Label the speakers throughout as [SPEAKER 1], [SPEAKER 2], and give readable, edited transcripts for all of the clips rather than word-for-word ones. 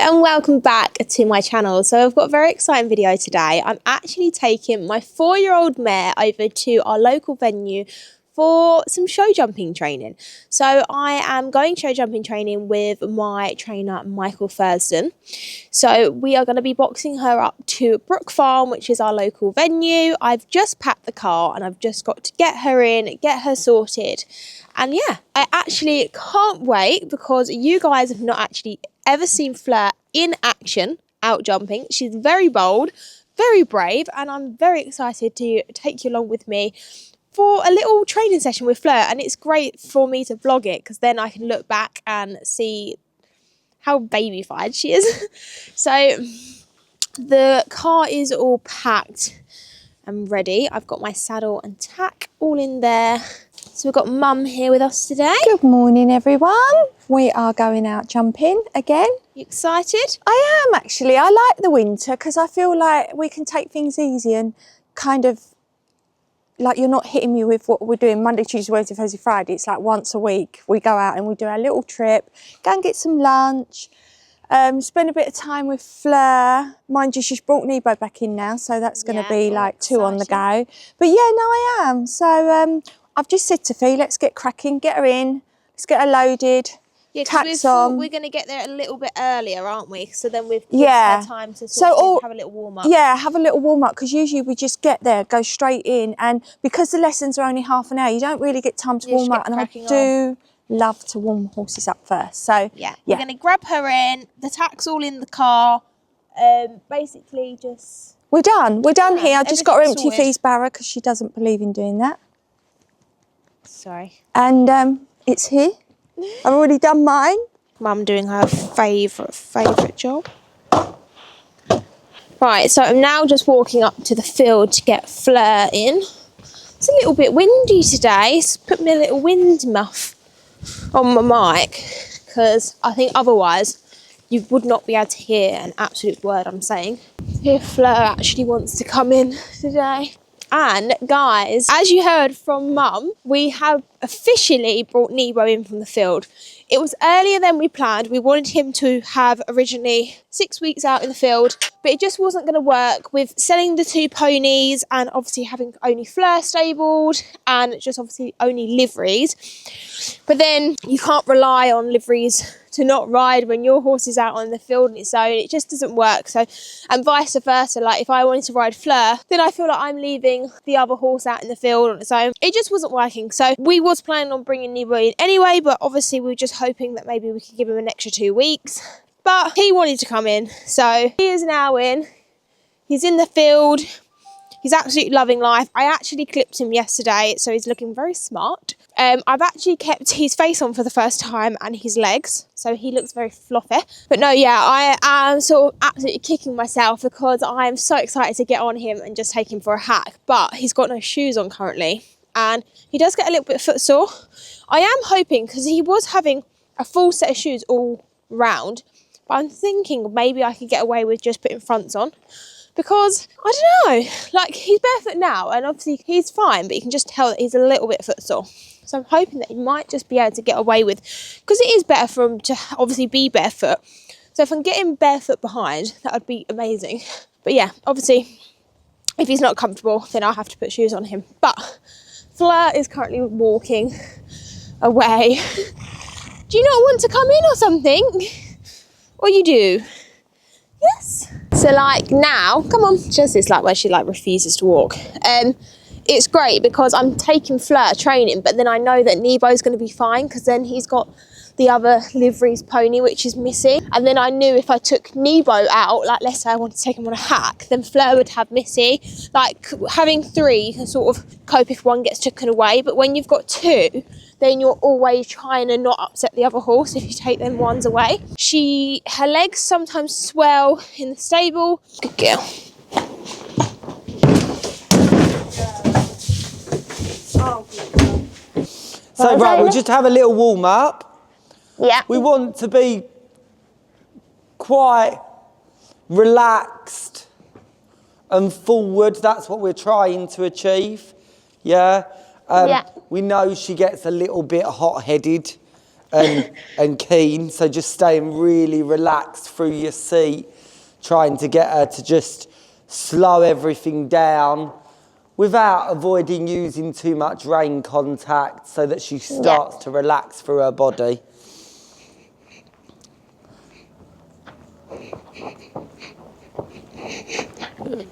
[SPEAKER 1] and welcome back to my channel. So I've got a very exciting video today. I'm actually taking my 4-year-old mare over to our local venue for some show jumping training. So I am going show jumping training with my trainer Michael Fursedonn. So we are going to be boxing her up to Brook Farm, which is our local venue. I've just packed the car and I've just got to get her in, get her sorted. And yeah, I actually can't wait because you guys have not actually ever seen Fleur in action out jumping. She's very bold, very brave, and I'm very excited to take you along with me for a little training session with Fleur. And it's great for me to vlog it because then I can look back and see how baby-fied she is. So the car is all packed and ready. I've got my saddle and tack all in there. So we've got Mum here with us today.
[SPEAKER 2] Good morning, everyone. We are going out jumping again.
[SPEAKER 1] You excited?
[SPEAKER 2] I am, actually. I like the winter because I feel like we can take things easy and kind of, like, you're not hitting me with what we're doing Monday, Tuesday, Wednesday, Thursday, Friday. It's like once a week we go out and we do our little trip, go and get some lunch, spend a bit of time with Fleur. Mind you, she's brought Nebo back in now, so that's going to be like two on the go. But yeah, no, I am. So I've just said to Fee, let's get cracking, get her in, let's get her loaded, tacks on.
[SPEAKER 1] We're going to get there a little bit earlier, aren't we? So then we've given her time to have a little warm-up.
[SPEAKER 2] Yeah, have a little warm-up, because usually we just get there, go straight in, and because the lessons are only half an hour, you don't really get time to warm up, and I do love to warm horses up first. So
[SPEAKER 1] yeah, we're going to grab her in, the tack's all in the car, basically just...
[SPEAKER 2] We're done here. I just got her empty Fee's barrow because she doesn't believe in doing that.
[SPEAKER 1] Sorry.
[SPEAKER 2] And it's here. I've already done mine.
[SPEAKER 1] Mum doing her favourite job. Right, so I'm now just walking up to the field to get Fleur in. It's a little bit windy today, so put me a little wind muff on my mic, because I think otherwise you would not be able to hear an absolute word I'm saying. If Fleur actually wants to come in today. And guys, as you heard from Mum, we have officially brought Nebo in from the field. It was earlier than we planned. We wanted him to have originally 6 weeks out in the field, but it just wasn't going to work with selling the 2 ponies and obviously having only Fleur stabled and just obviously only liveries. But then you can't rely on liveries to not ride when your horse is out on the field on its own. It just doesn't work. So, and vice versa, like if I wanted to ride Fleur, then I feel like I'm leaving the other horse out in the field on its own. It just wasn't working. So we was planning on bringing Nebo in anyway, but obviously we were just hoping that maybe we could give him an extra 2 weeks. But he wanted to come in, so he is now in. He's in the field. He's absolutely loving life. I actually clipped him yesterday, so he's looking very smart. I've actually kept his face on for the first time and his legs, so he looks very floppy. But no, yeah, I am sort of absolutely kicking myself because I am so excited to get on him and just take him for a hack. But he's got no shoes on currently, and he does get a little bit footsore. I am hoping, because he was having a full set of shoes all round, but I'm thinking maybe I could get away with just putting fronts on. Because, I don't know, like he's barefoot now and obviously he's fine, but you can just tell that he's a little bit footsore. So I'm hoping that he might just be able to get away with, because it is better for him to obviously be barefoot. So if I can get him barefoot behind, that would be amazing. But yeah, obviously, if he's not comfortable, then I'll have to put shoes on him. But Fleur is currently walking away. Do you not want to come in or something? Or you do? Yes. So like now, come on, just this like where she like refuses to walk. It's great because I'm taking Fleur training, but then I know that Nebo's going to be fine because then he's got the other liveries pony which is missing. And then I knew if I took Nebo out, like let's say I want to take him on a hack, then Fleur would have Missy. Like having 3, you can sort of cope if one gets taken away, but when you've got 2, then you're always trying to not upset the other horse if you take them ones away. Her legs sometimes swell in the stable. Good girl.
[SPEAKER 3] So right, we'll just have a little warm up.
[SPEAKER 1] Yeah.
[SPEAKER 3] We want to be quite relaxed and forward. That's what we're trying to achieve. Yeah. We know she gets a little bit hot-headed and keen. So just staying really relaxed through your seat, trying to get her to just slow everything down without avoiding using too much rein contact so that she starts to relax through her body.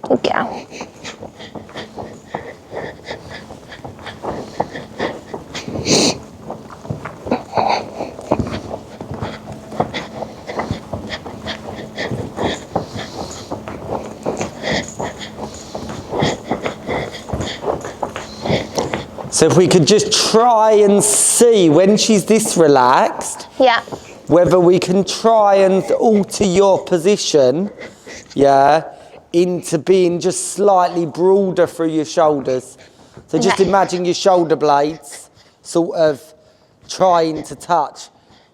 [SPEAKER 1] Good girl.
[SPEAKER 3] So if we could just try and see when she's this relaxed,
[SPEAKER 1] Yeah.
[SPEAKER 3] whether we can try and alter your position, into being just slightly broader through your shoulders. So just imagine your shoulder blades sort of trying to touch.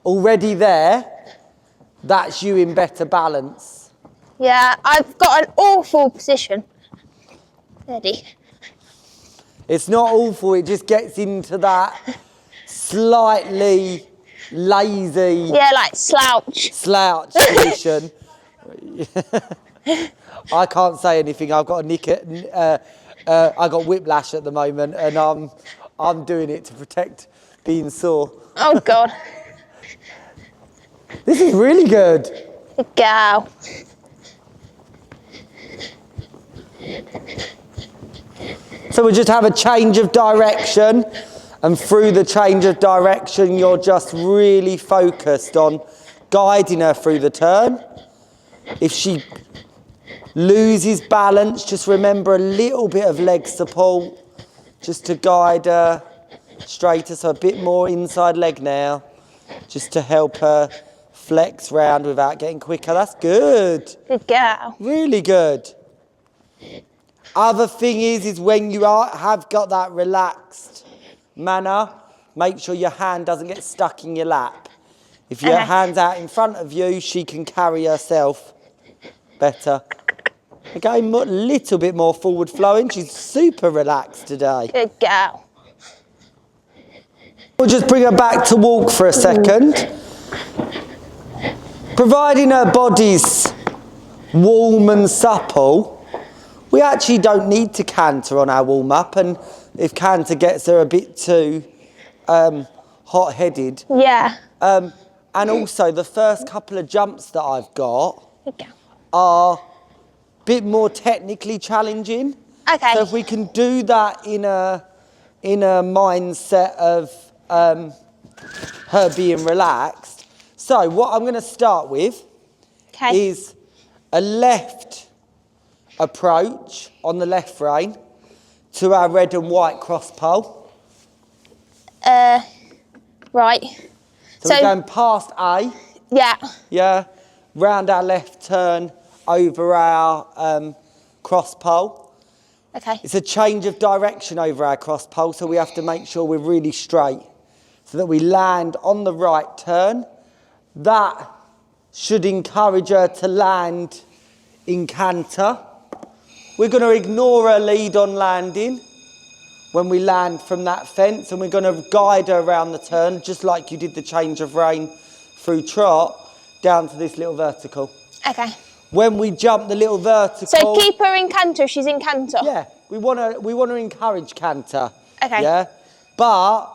[SPEAKER 3] Already there, that's you in better balance.
[SPEAKER 1] Yeah, I've got an awful position. Ready.
[SPEAKER 3] It's not awful, it just gets into that slightly lazy
[SPEAKER 1] Yeah, like slouch.
[SPEAKER 3] position. I can't say anything. I've got I got whiplash at the moment, and I'm doing it to protect being sore.
[SPEAKER 1] Oh God.
[SPEAKER 3] This is really good.
[SPEAKER 1] Good girl.
[SPEAKER 3] So we just have a change of direction, and through the change of direction, you're just really focused on guiding her through the turn. If she loses balance, just remember a little bit of leg support just to guide her straighter. So a bit more inside leg now, just to help her flex round without getting quicker. That's good.
[SPEAKER 1] Good girl.
[SPEAKER 3] Really good. Other thing is when you have got that relaxed manner, make sure your hand doesn't get stuck in your lap. If your hand's out in front of you, she can carry herself better. Again, a little bit more forward flowing. She's super relaxed today.
[SPEAKER 1] Good girl.
[SPEAKER 3] We'll just bring her back to walk for a second. Providing her body's warm and supple, we actually don't need to canter on our warm-up, and if canter gets her a bit too hot-headed.
[SPEAKER 1] Yeah.
[SPEAKER 3] And also, the first couple of jumps that I've got
[SPEAKER 1] Good girl.
[SPEAKER 3] are a bit more technically challenging.
[SPEAKER 1] Okay.
[SPEAKER 3] So if we can do that in a mindset of her being relaxed. So what I'm going to start with is a left approach on the left rein to our red and white cross pole.
[SPEAKER 1] Right.
[SPEAKER 3] So we're going past A.
[SPEAKER 1] Yeah.
[SPEAKER 3] Yeah. Round our left turn over our cross pole.
[SPEAKER 1] Okay.
[SPEAKER 3] It's a change of direction over our cross pole, so we have to make sure we're really straight so that we land on the right turn. That should encourage her to land in canter. We're going to ignore her lead on landing when we land from that fence, and we're going to guide her around the turn, just like you did the change of rein through trot, down to this little vertical.
[SPEAKER 1] Okay.
[SPEAKER 3] When we jump the little vertical...
[SPEAKER 1] So keep her in canter, she's in canter?
[SPEAKER 3] Yeah, we want to encourage canter.
[SPEAKER 1] Okay.
[SPEAKER 3] Yeah, but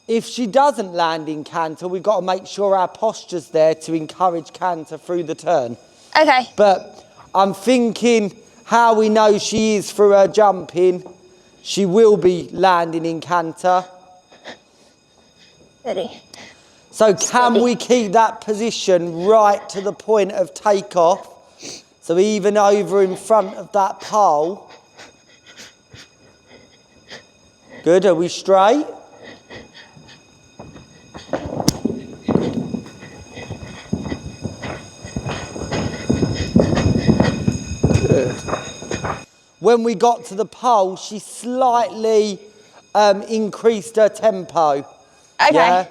[SPEAKER 3] if she doesn't land in canter, we've got to make sure our posture's there to encourage canter through the turn.
[SPEAKER 1] Okay.
[SPEAKER 3] But I'm thinking how we know she is through her jumping, she will be landing in canter.
[SPEAKER 1] Ready.
[SPEAKER 3] So can we keep that position right to the point of takeoff? So even over in front of that pole. Good, are we straight? Good. When we got to the pole, she slightly increased her tempo.
[SPEAKER 1] Okay.
[SPEAKER 3] Yeah?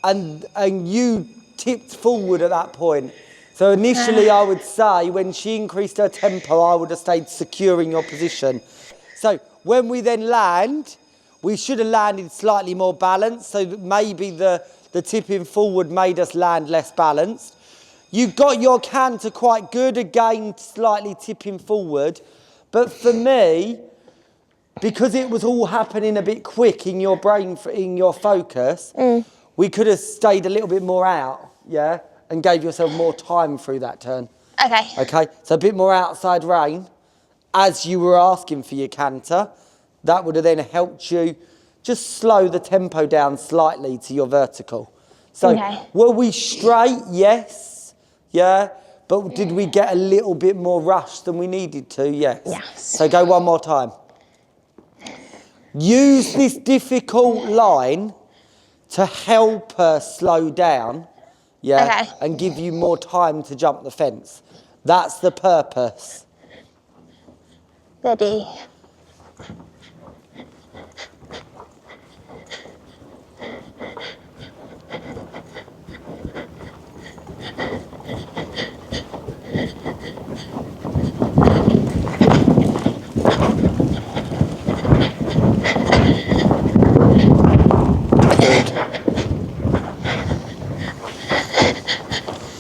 [SPEAKER 3] And you tipped forward at that point. So initially I would say when she increased her tempo, I would have stayed secure in your position. So when we then land, we should have landed slightly more balanced. So maybe the the tipping forward made us land less balanced. You got your canter quite good, again, slightly tipping forward. But for me, because it was all happening a bit quick in your brain, in your focus, we could have stayed a little bit more out, yeah, and gave yourself more time through that turn.
[SPEAKER 1] Okay.
[SPEAKER 3] Okay, so a bit more outside rein as you were asking for your canter. That would have then helped you just slow the tempo down slightly to your vertical. So were we straight? Yes. Yeah. But did we get a little bit more rush than we needed to? Yes.
[SPEAKER 1] Yes.
[SPEAKER 3] So go one more time. Use this difficult line to help her slow down, yeah, and give you more time to jump the fence. That's the purpose.
[SPEAKER 1] Ready.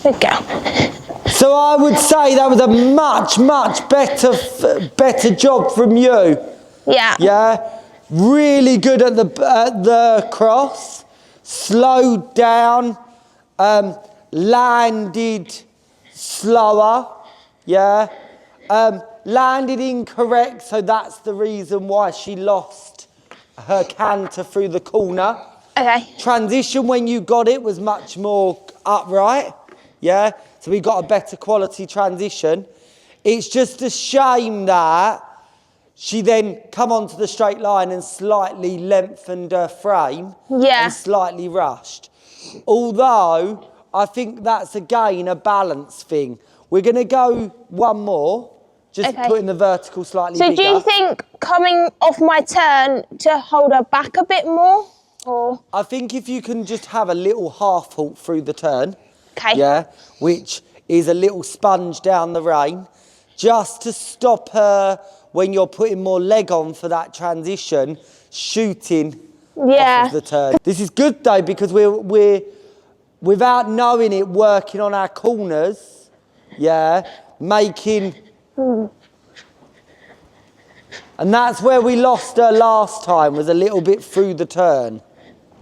[SPEAKER 1] Good girl.
[SPEAKER 3] So I would say that was a much, much better job from you.
[SPEAKER 1] Yeah.
[SPEAKER 3] Yeah, really good at the cross, slowed down, landed slower, yeah, landed incorrect, so that's the reason why she lost her canter through the corner.
[SPEAKER 1] Okay.
[SPEAKER 3] Transition when you got it was much more upright, yeah, so we got a better quality transition. It's just a shame that she then come onto the straight line and slightly lengthened her frame and slightly rushed. Although, I think that's again a balance thing. We're going to go one more, just putting the vertical slightly bigger.
[SPEAKER 1] So do you think coming off my turn to hold her back a bit more? Or?
[SPEAKER 3] I think if you can just have a little half halt through the turn,
[SPEAKER 1] Okay.
[SPEAKER 3] yeah, which is a little sponge down the rein, just to stop her when you're putting more leg on for that transition, shooting off of the turn. This is good though, because we're without knowing it, working on our corners, yeah, making... And that's where we lost her last time, was a little bit through the turn.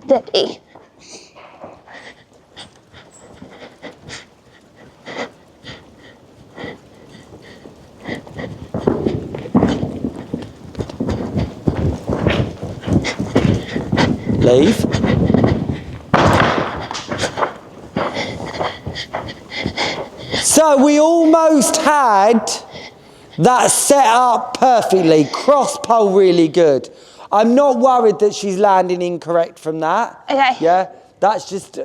[SPEAKER 1] Ready.
[SPEAKER 3] Leave. So we almost had that set up perfectly. Cross pole really good. I'm not worried that she's landing incorrect from that.
[SPEAKER 1] Okay.
[SPEAKER 3] Yeah, that's just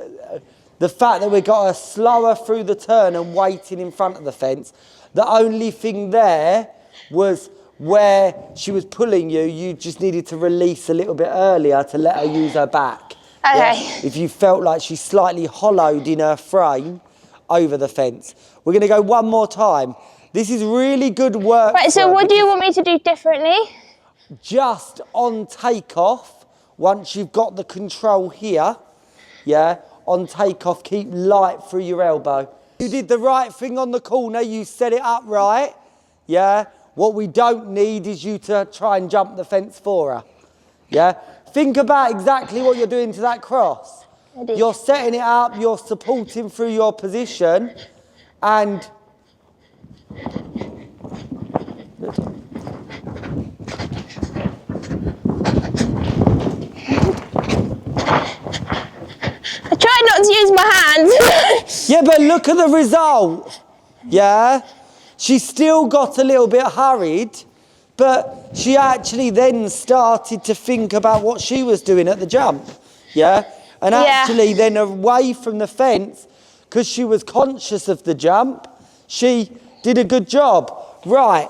[SPEAKER 3] the fact that we got her slower through the turn and waiting in front of the fence. The only thing there was where she was pulling you, you just needed to release a little bit earlier to let her use her back.
[SPEAKER 1] Okay.
[SPEAKER 3] Yeah? If you felt like she's slightly hollowed in her frame over the fence. We're going to go one more time. This is really good work.
[SPEAKER 1] Right, so what do you want me to do differently?
[SPEAKER 3] Just on takeoff, once you've got the control here, yeah, on takeoff, keep light through your elbow. You did the right thing on the corner, you set it up right, yeah. What we don't need is you to try and jump the fence for her, yeah. Think about exactly what you're doing to that cross.
[SPEAKER 1] Ready.
[SPEAKER 3] You're setting it up, you're supporting through your position, and...
[SPEAKER 1] I tried not to use my hands.
[SPEAKER 3] Yeah, but look at the result. Yeah? She still got a little bit hurried, but she actually then started to think about what she was doing at the jump. Yeah? And actually then away from the fence, because she was conscious of the jump, she did a good job. Right.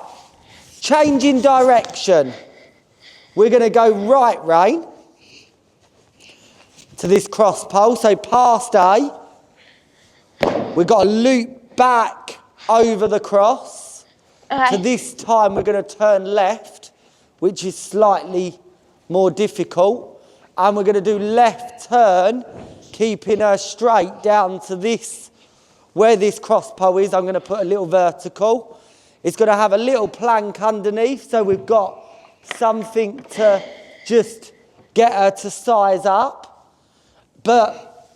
[SPEAKER 3] Changing direction. We're going to go right rein to this cross pole. So past A. We've got to loop back over the cross.
[SPEAKER 1] Okay.
[SPEAKER 3] So this time we're going to turn left, which is slightly more difficult. And we're going to do left turn, keeping her straight down to this, where this cross pole is. I'm going to put a little vertical. It's going to have a little plank underneath, so we've got something to just get her to size up. But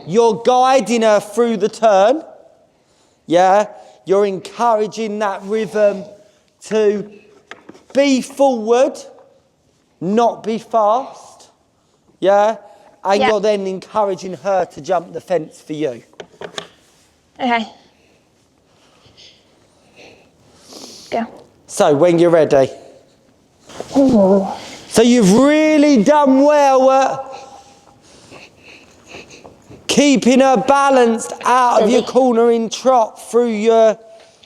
[SPEAKER 3] you're guiding her through the turn, yeah? You're encouraging that rhythm to be forward, not be fast, yeah? And you're then encouraging her to jump the fence for you.
[SPEAKER 1] Okay. Go.
[SPEAKER 3] So when you're ready.
[SPEAKER 1] Ooh.
[SPEAKER 3] So you've really done well at keeping her balanced out of your cornering trot through your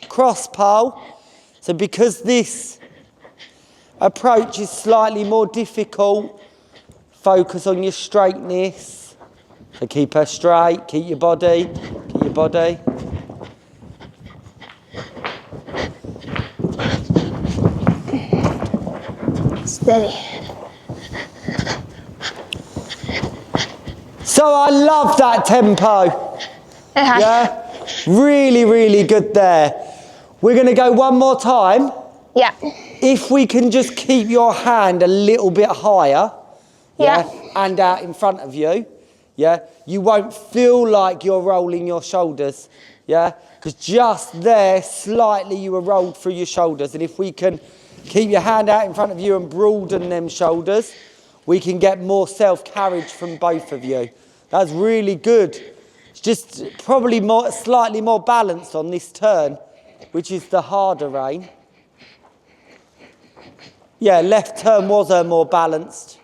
[SPEAKER 3] cross pole. So because this approach is slightly more difficult, focus on your straightness. So keep her straight, keep your body, keep your body.
[SPEAKER 1] Steady.
[SPEAKER 3] So I love that tempo.
[SPEAKER 1] Okay.
[SPEAKER 3] Yeah, really, really good there. We're going to go one more time.
[SPEAKER 1] Yeah.
[SPEAKER 3] If we can just keep your hand a little bit higher, and out in front of you, you won't feel like you're rolling your shoulders, because just there, slightly you were rolled through your shoulders. And if we can keep your hand out in front of you and broaden them shoulders, we can get more self-carriage from both of you. That's really good. It's just probably slightly more balanced on this turn, which is the harder rein. Yeah, left turn was more balanced.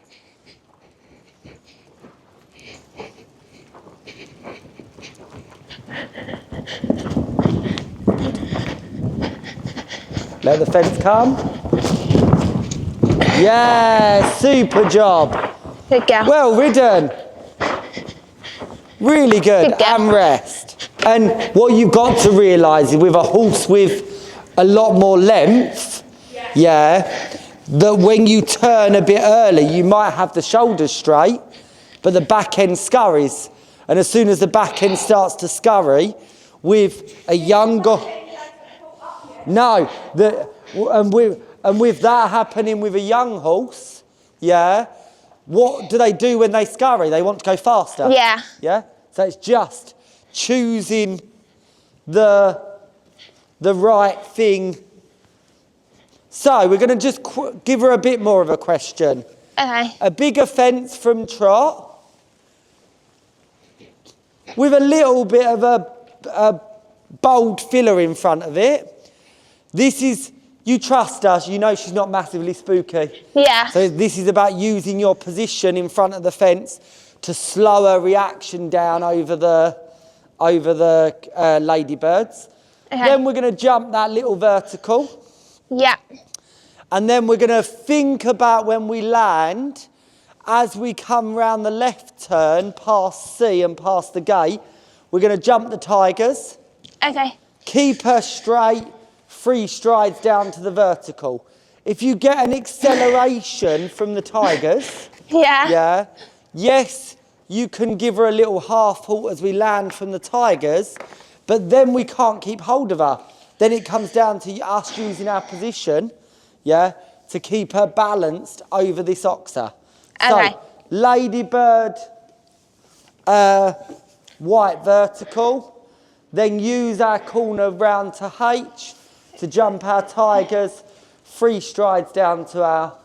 [SPEAKER 3] Let the fence come. Yeah, super job.
[SPEAKER 1] Good girl.
[SPEAKER 3] Well ridden. Really good.
[SPEAKER 1] Good girl.
[SPEAKER 3] And rest. And what you've got to realise is with a horse with a lot more length, that when you turn a bit early, you might have the shoulders straight, but the back end scurries. And as soon as the back end starts to scurry, with a younger... No, and with that happening with a young horse, what do they do when they scurry? They want to go faster.
[SPEAKER 1] Yeah.
[SPEAKER 3] Yeah? So it's just choosing the right thing. So we're going to just give her a bit more of a question.
[SPEAKER 1] Okay.
[SPEAKER 3] A bigger fence from trot with a little bit of a bold filler in front of it. This is, you trust us, you know she's not massively spooky.
[SPEAKER 1] Yeah.
[SPEAKER 3] So this is about using your position in front of the fence to slow her reaction down over the ladybirds.
[SPEAKER 1] Okay.
[SPEAKER 3] Then we're going to jump that little vertical.
[SPEAKER 1] Yeah.
[SPEAKER 3] And then we're going to think about when we land, as we come round the left turn, past C and past the gate, we're going to jump the tigers.
[SPEAKER 1] Okay.
[SPEAKER 3] Keep her straight, 3 strides down to the vertical. If you get an acceleration from the tigers, yes, you can give her a little half halt as we land from the tigers, but then we can't keep hold of her. Then it comes down to us using our position, to keep her balanced over this oxer.
[SPEAKER 1] Okay.
[SPEAKER 3] So, ladybird, white vertical, then use our corner round to H to jump our tigers, 3 strides down to our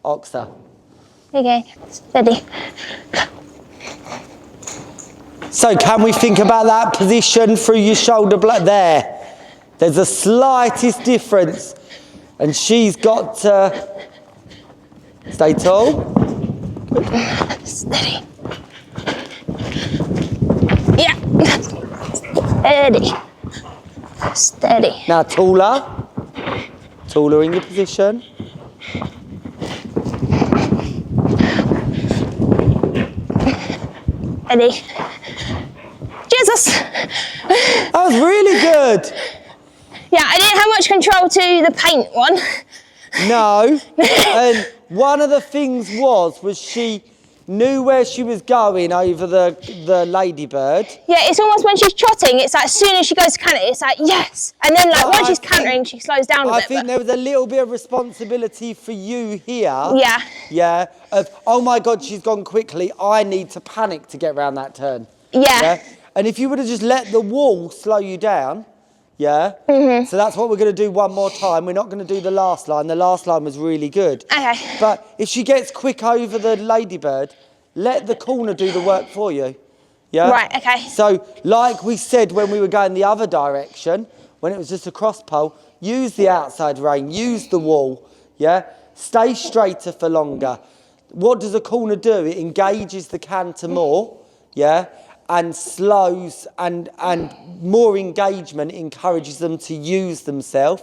[SPEAKER 3] oxer.
[SPEAKER 1] Okay. Steady.
[SPEAKER 3] So can we think about that position through your shoulder blade there? There's the slightest difference, and she's got to stay tall. Good.
[SPEAKER 1] Steady. Yeah. Steady. Steady.
[SPEAKER 3] Now taller in your position.
[SPEAKER 1] Steady. Jesus.
[SPEAKER 3] That was really good.
[SPEAKER 1] Yeah, I didn't have much control to the paint one.
[SPEAKER 3] No, and one of the things was she knew where she was going over the ladybird.
[SPEAKER 1] Yeah, it's almost when she's trotting, it's like as soon as she goes to canter, it's like, yes. And then like once she's cantering, she slows down a bit.
[SPEAKER 3] I think there was a little bit of responsibility for you here.
[SPEAKER 1] Yeah.
[SPEAKER 3] Yeah, of, oh my God, she's gone quickly. I need to panic to get around that turn.
[SPEAKER 1] Yeah.
[SPEAKER 3] And if you would have just let the wall slow you down, so that's what we're going to do one more time. We're not going to do the last line. The last line was really good.
[SPEAKER 1] Okay.
[SPEAKER 3] But if she gets quick over the ladybird, let the corner do the work for you. Yeah?
[SPEAKER 1] Right, okay.
[SPEAKER 3] So like we said when we were going the other direction, when it was just a cross pole, use the outside rein, use the wall, yeah? Stay straighter for longer. What does a corner do? It engages the canter more, yeah? And slows and more engagement encourages them to use themselves,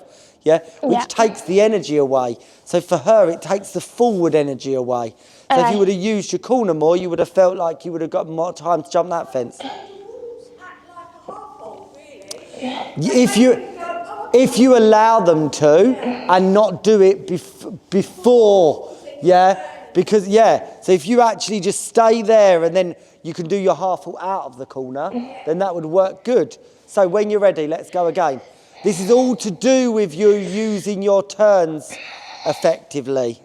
[SPEAKER 3] which takes the energy away. So for her, it takes the forward energy away. So if you would have used your corner more, you would have felt like you would have got more time to jump that fence. If you allow them to and not do it before, because so if you actually just stay there and then you can do your half full out of the corner, then that would work good. So when you're ready, let's go again. This is all to do with you using your turns effectively.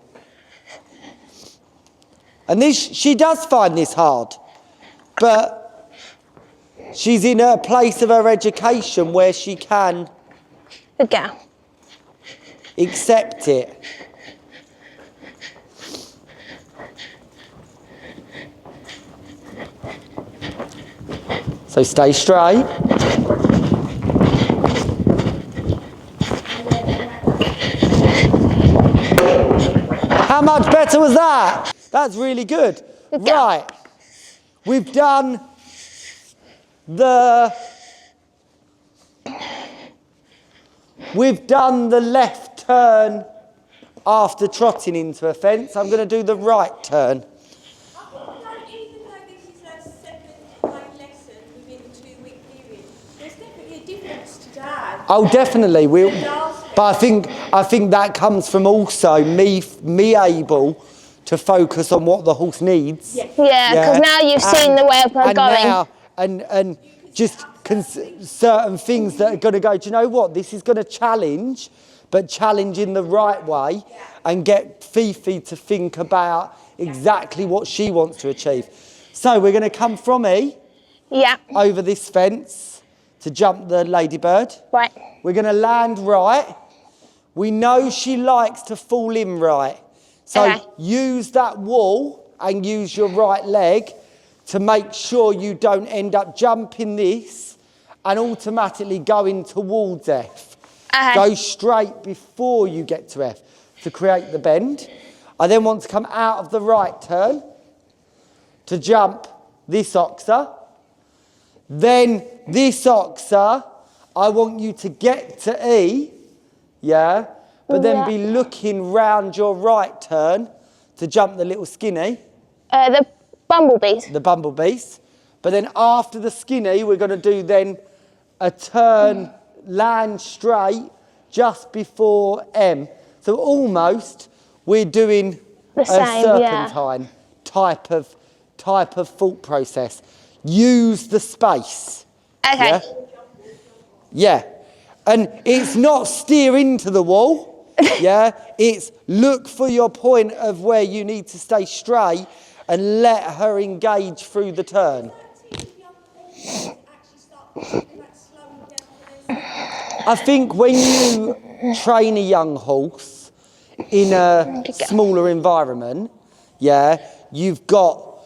[SPEAKER 3] And she does find this hard, but she's in a place of her education where she can accept it. So stay straight. How much better was that? That's really good. Right. We've done the left turn after trotting into a fence. I'm going to do the right turn. Oh, definitely. But I think that comes from also me able to focus on what the horse needs.
[SPEAKER 1] Yeah, because now you've seen the way of her going.
[SPEAKER 3] Now, and just certain things that are going to go, do you know what? This is going to challenge, but challenge in the right way and get Fifi to think about exactly what she wants to achieve. So we're going to come from E over this fence to jump the ladybird.
[SPEAKER 1] Right.
[SPEAKER 3] We're going to land right. We know she likes to fall in right. So use that wall and use your right leg to make sure you don't end up jumping this and automatically going towards F. Go straight before you get to F to create the bend. I then want to come out of the right turn to jump this oxer. Then this oxer, I want you to get to E, but then be looking round your right turn to jump the little skinny.
[SPEAKER 1] The bumblebees.
[SPEAKER 3] The bumblebees. But then after the skinny, we're going to do then a turn, land straight just before M. So almost we're doing a serpentine type of thought process. Use the space.
[SPEAKER 1] Okay.
[SPEAKER 3] Yeah. And it's not steer into the wall. It's look for your point of where you need to stay straight and let her engage through the turn. I think when you train a young horse in a smaller environment, if you've got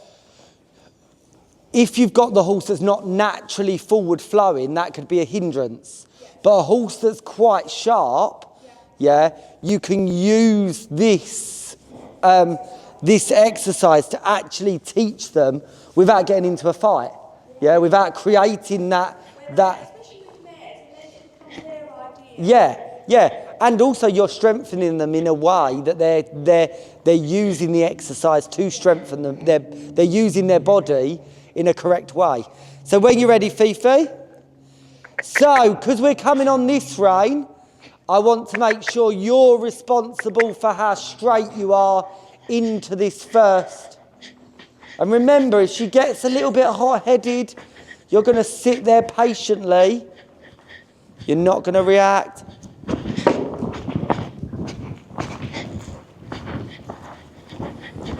[SPEAKER 3] the horse that's not naturally forward flowing, that could be a hindrance. But a horse that's quite sharp, you can use this exercise to actually teach them without getting into a fight. Without creating that. And also you're strengthening them in a way that they're using the exercise to strengthen them. They're using their body in a correct way. So when you're ready, Fifi. So, because we're coming on this rein, I want to make sure you're responsible for how straight you are into this first And remember, if she gets a little bit hot-headed, you're going to sit there patiently. You're not going to react.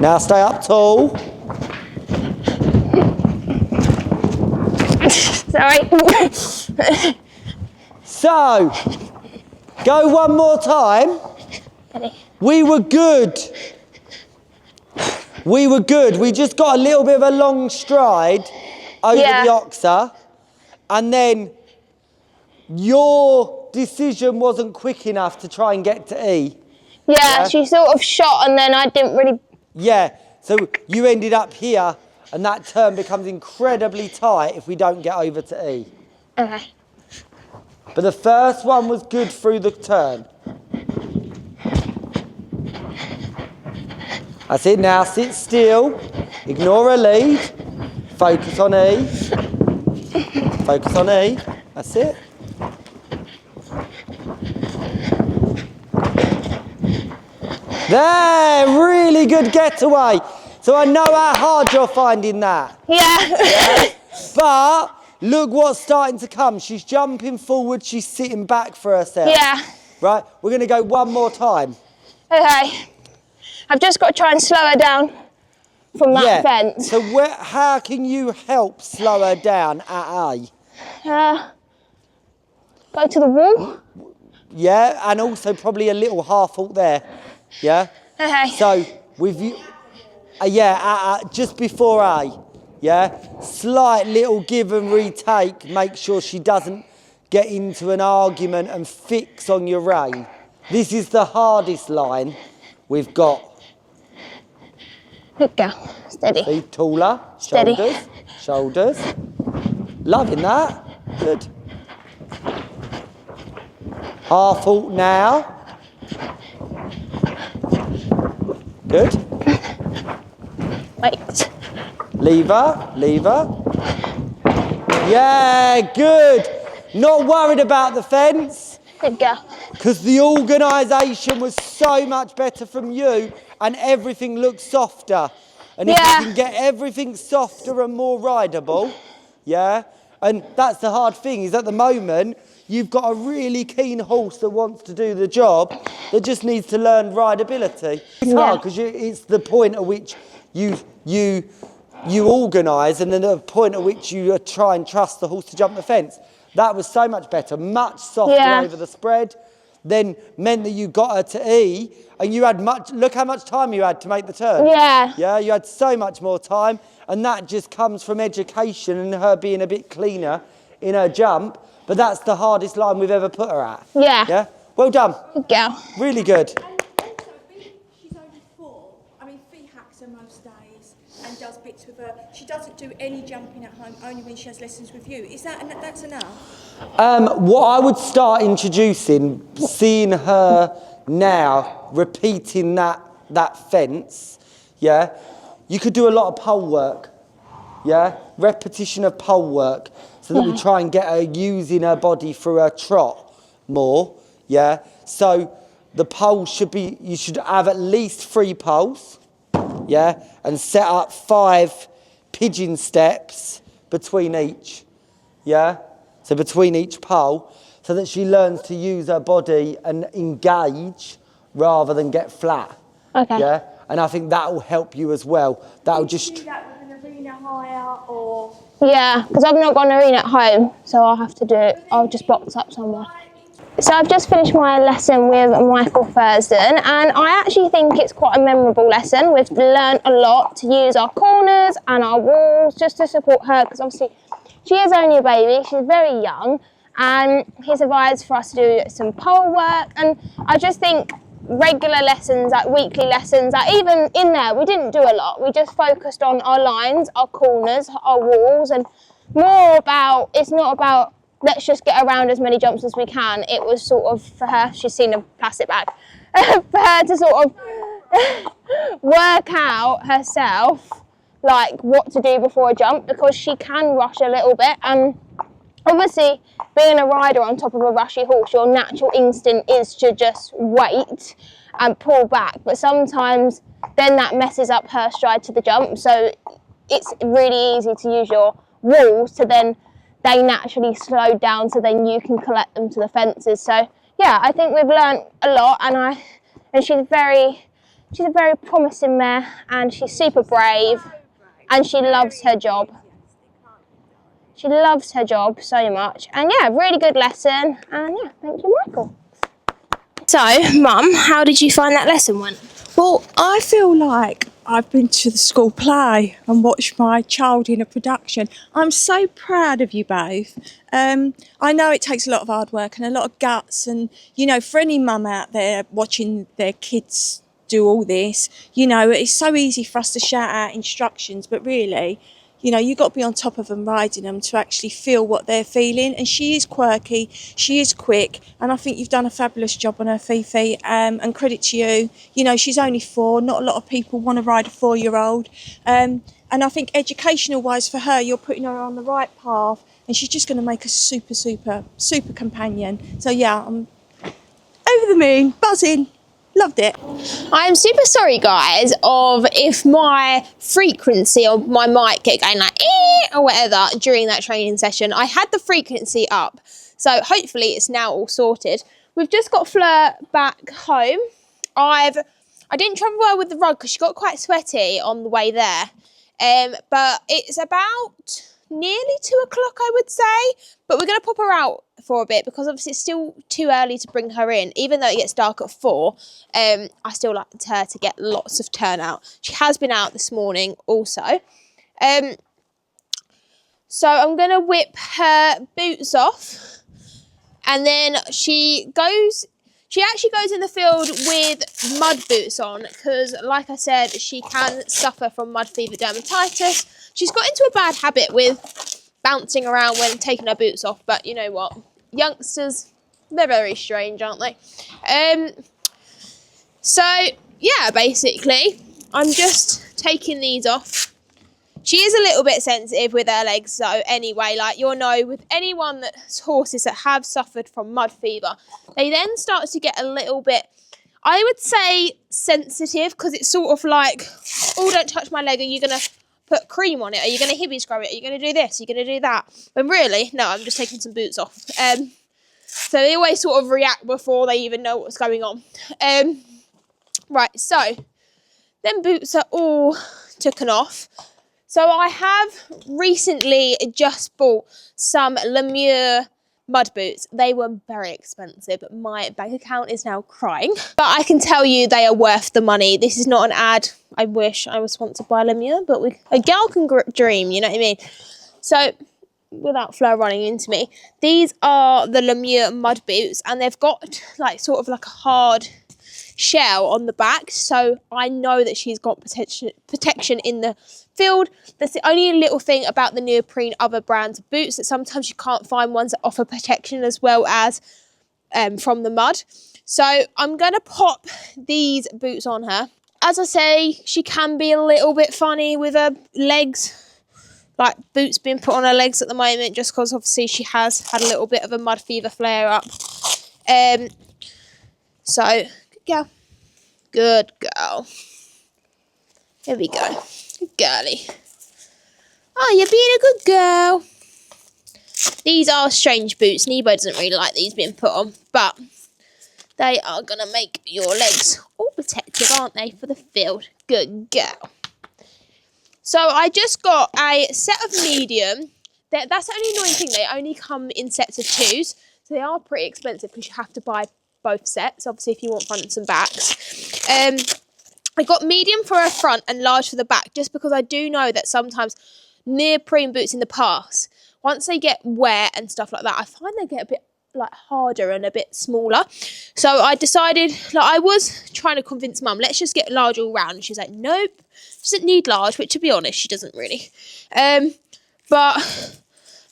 [SPEAKER 3] Now stay up tall.
[SPEAKER 1] Sorry.
[SPEAKER 3] So, go one more time.
[SPEAKER 1] Ready.
[SPEAKER 3] We were good. We were good. We just got a little bit of a long stride over the oxa. And then your decision wasn't quick enough to try and get to E.
[SPEAKER 1] Yeah, she sort of shot and then I didn't really...
[SPEAKER 3] Yeah, so you ended up here and that turn becomes incredibly tight if we don't get over to E.
[SPEAKER 1] Okay.
[SPEAKER 3] But the first one was good through the turn. That's it, now sit still, ignore a lead, focus on E. Focus on E, that's it. There, really good getaway. So I know how hard you're finding that.
[SPEAKER 1] Yeah.
[SPEAKER 3] But look what's starting to come. She's jumping forward, she's sitting back for herself.
[SPEAKER 1] Yeah.
[SPEAKER 3] Right, we're going to go one more time.
[SPEAKER 1] Okay. I've just got to try and slow her down from that fence.
[SPEAKER 3] So how can you help slow her down at A?
[SPEAKER 1] Go to the wall.
[SPEAKER 3] Yeah, and also probably a little half halt there. Yeah?
[SPEAKER 1] Okay.
[SPEAKER 3] So, with you, just before A, yeah? Slight little give and retake, make sure she doesn't get into an argument and fix on your rein. This is the hardest line we've got.
[SPEAKER 1] Good girl. Steady.
[SPEAKER 3] See, taller,
[SPEAKER 1] Steady.
[SPEAKER 3] shoulders. Loving that. Good. Half halt now. Good.
[SPEAKER 1] Wait.
[SPEAKER 3] Lever. Yeah, good. Not worried about the fence.
[SPEAKER 1] Good girl.
[SPEAKER 3] Because the organisation was so much better from you and everything looks softer. And if you can get everything softer and more rideable, yeah, and that's the hard thing, is at the moment, you've got a really keen horse that wants to do the job that just needs to learn rideability. It's hard because it's the point at which you organise and then the point at which you try and trust the horse to jump the fence. That was so much better, much softer over the spread, then meant that you got her to E and you had look how much time you had to make the turn.
[SPEAKER 1] Yeah.
[SPEAKER 3] Yeah, you had so much more time and that just comes from education and her being a bit cleaner in her jump, but that's the hardest line we've ever put her at.
[SPEAKER 1] Yeah.
[SPEAKER 3] Yeah, well done.
[SPEAKER 1] Good girl.
[SPEAKER 3] Really good.
[SPEAKER 2] And also, she's only 4. I mean, Fee hacks her most days and does bits with her. She doesn't do any jumping at home, only when she has lessons with you. Is that's enough?
[SPEAKER 3] What I would start introducing, seeing her now, repeating that fence, yeah, you could do a lot of pole work, yeah, repetition of pole work, so that we try and get her using her body through her trot more, yeah. So the pole should be, you should have at least 3 poles, yeah, and set up 5 pigeon steps between each, yeah. So between each pole, so that she learns to use her body and engage rather than get flat.
[SPEAKER 1] Okay.
[SPEAKER 3] Yeah, and I think that will help you as well. That'll just.
[SPEAKER 2] Do that with an arena hire or?
[SPEAKER 1] Yeah, because I've not got an arena at home, so I'll have to do it. I'll just box up somewhere. So I've just finished my lesson with Michael Fursedonn, and I actually think it's quite a memorable lesson. We've learned a lot to use our corners and our walls just to support her, because obviously she is only a baby, she's very young, and he's advised for us to do some pole work, and I just think regular lessons, like weekly lessons, like even in there we didn't do a lot. We just focused on our lines, our corners, our walls, and more about, it's not about let's just get around as many jumps as we can. It was sort of for her, she's seen a plastic bag, for her to sort of work out herself like what to do before a jump, because she can rush a little bit, and obviously being a rider on top of a rushy horse, your natural instinct is to just wait and pull back, but sometimes then that messes up her stride to the jump. So it's really easy to use your walls to then they naturally slow down, so then you can collect them to the fences. So yeah, I think we've learned a lot, and she's a very promising mare, and she's super brave, and she loves her job. She loves her job so much, and yeah, really good lesson, and yeah, thank you, Michael. So, Mum, how did you find that lesson went?
[SPEAKER 2] Well, I feel like I've been to the school play and watched my child in a production. I'm so proud of you both. I know it takes a lot of hard work and a lot of guts, and, you know, for any mum out there watching their kids do all this, you know, it's so easy for us to shout out instructions, but really, you know, you've got to be on top of them, riding them, to actually feel what they're feeling. And she is quirky, she is quick, and I think you've done a fabulous job on her, Fifi, and credit to you. You know, she's only 4, not a lot of people want to ride a 4-year-old. And I think educational-wise for her, you're putting her on the right path, and she's just going to make a super, super, super companion. So yeah, I'm over the moon, buzzing. Loved it.
[SPEAKER 1] I'm super sorry, guys, of if my frequency of my mic kept going like or whatever during that training session. I had the frequency up, so hopefully it's now all sorted. We've just got Fleur back home. I didn't travel well with the rug because she got quite sweaty on the way there, but it's about nearly 2 o'clock, I would say, but we're going to pop her out for a bit because obviously it's still too early to bring her in. Even though it gets dark at 4, I still like her to get lots of turnout. She has been out this morning also. So I'm going to whip her boots off, and then she actually goes in the field with mud boots on because, like I said, she can suffer from mud fever dermatitis. She's got into a bad habit with bouncing around when taking her boots off, but you know what? Youngsters, they're very strange, aren't they? So, yeah, basically, I'm just taking these off. She is a little bit sensitive with her legs, so anyway, like you'll know, with anyone that's horses that have suffered from mud fever, they then start to get a little bit, I would say, sensitive, because it's sort of like, oh, don't touch my leg, are you going to put cream on it? Are you going to hibby scrub it? Are you going to do this? Are you going to do that? But really, no, I'm just taking some boots off. So they always sort of react before they even know what's going on. Right, so then boots are all taken off. So I have recently just bought some Lemure mud boots. They were very expensive. My bank account is now crying. But I can tell you they are worth the money. This is not an ad. I wish I was sponsored by Lemure, but a girl can dream, you know what I mean? So, without Fleur running into me, these are the Lemure mud boots, and they've got like sort of like a hard shell on the back, so I know that she's got protection in the field. That's the only little thing about the neoprene other brands of boots, that sometimes you can't find ones that offer protection as well as from the mud. So I'm going to pop these boots on her. As I say, she can be a little bit funny with her legs, like boots being put on her legs at the moment, just because obviously she has had a little bit of a mud fever flare up. So, good girl. Good girl. Here we go. Good girly. Oh, you're being a good girl. These are strange boots. Nebo doesn't really like these being put on, but they are going to make your legs all protective, aren't they, for the field? Good girl. So I just got a set of medium. That's the only annoying thing. They only come in sets of 2s, so they are pretty expensive because you have to buy both sets, obviously, if you want fronts and backs. I got medium for her front and large for the back, just because I do know that sometimes neoprene boots in the past, once they get wet and stuff like that, I find they get a bit like harder and a bit smaller. So I decided, like, I was trying to convince Mum, let's just get large all round. And she's like, nope, she doesn't need large, which to be honest, she doesn't really. But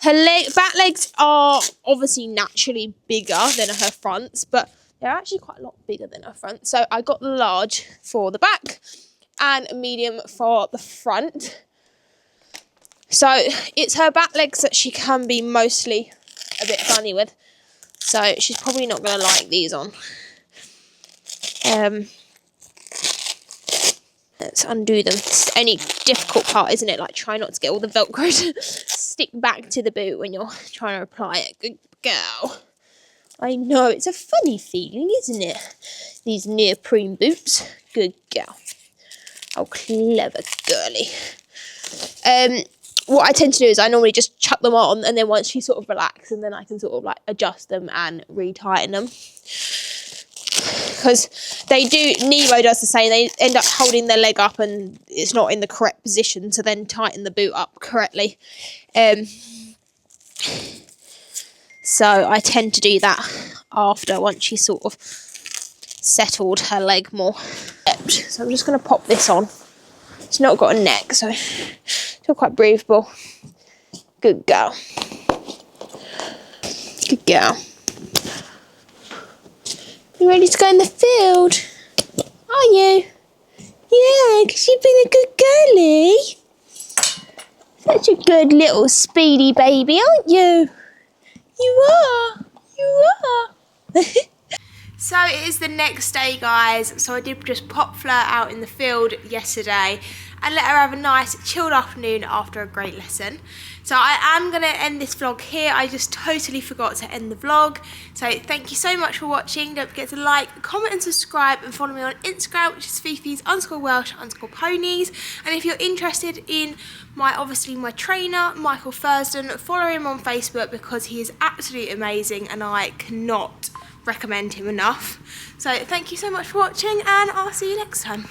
[SPEAKER 1] her back legs are obviously naturally bigger than her fronts, but they're actually quite a lot bigger than her front. So I got the large for the back and medium for the front. So it's her back legs that she can be mostly a bit funny with. So she's probably not going to like these on. Let's undo them. It's the only difficult part, isn't it? Like, try not to get all the Velcro to stick back to the boot when you're trying to apply it. Good girl. I know, it's a funny feeling, isn't it? These neoprene boots. Good girl. Oh, clever girly. What I tend to do is I normally just chuck them on, and then once she sort of relax, and then I can sort of like adjust them and retighten them. Because they do, Nemo does the same, they end up holding their leg up and it's not in the correct position to then tighten the boot up correctly. So I tend to do that after, once she's sort of settled her leg more. So I'm just going to pop this on. It's not got a neck, so it's still quite breathable. Good girl. Good girl. You ready to go in the field? Are you? Yeah, because you've been a good girlie. Such a good little speedy baby, aren't you? You are. You are. So it is the next day, guys. So I did just pop Fleur out in the field yesterday and let her have a nice chilled afternoon after a great lesson. So I am going to end this vlog here. I just totally forgot to end the vlog. So thank you so much for watching. Don't forget to like, comment and subscribe, and follow me on Instagram, which is Fifi's_Welsh_ponies. And if you're interested in my trainer, Michael Fursedonn, follow him on Facebook because he is absolutely amazing and I cannot recommend him enough. So thank you so much for watching, and I'll see you next time.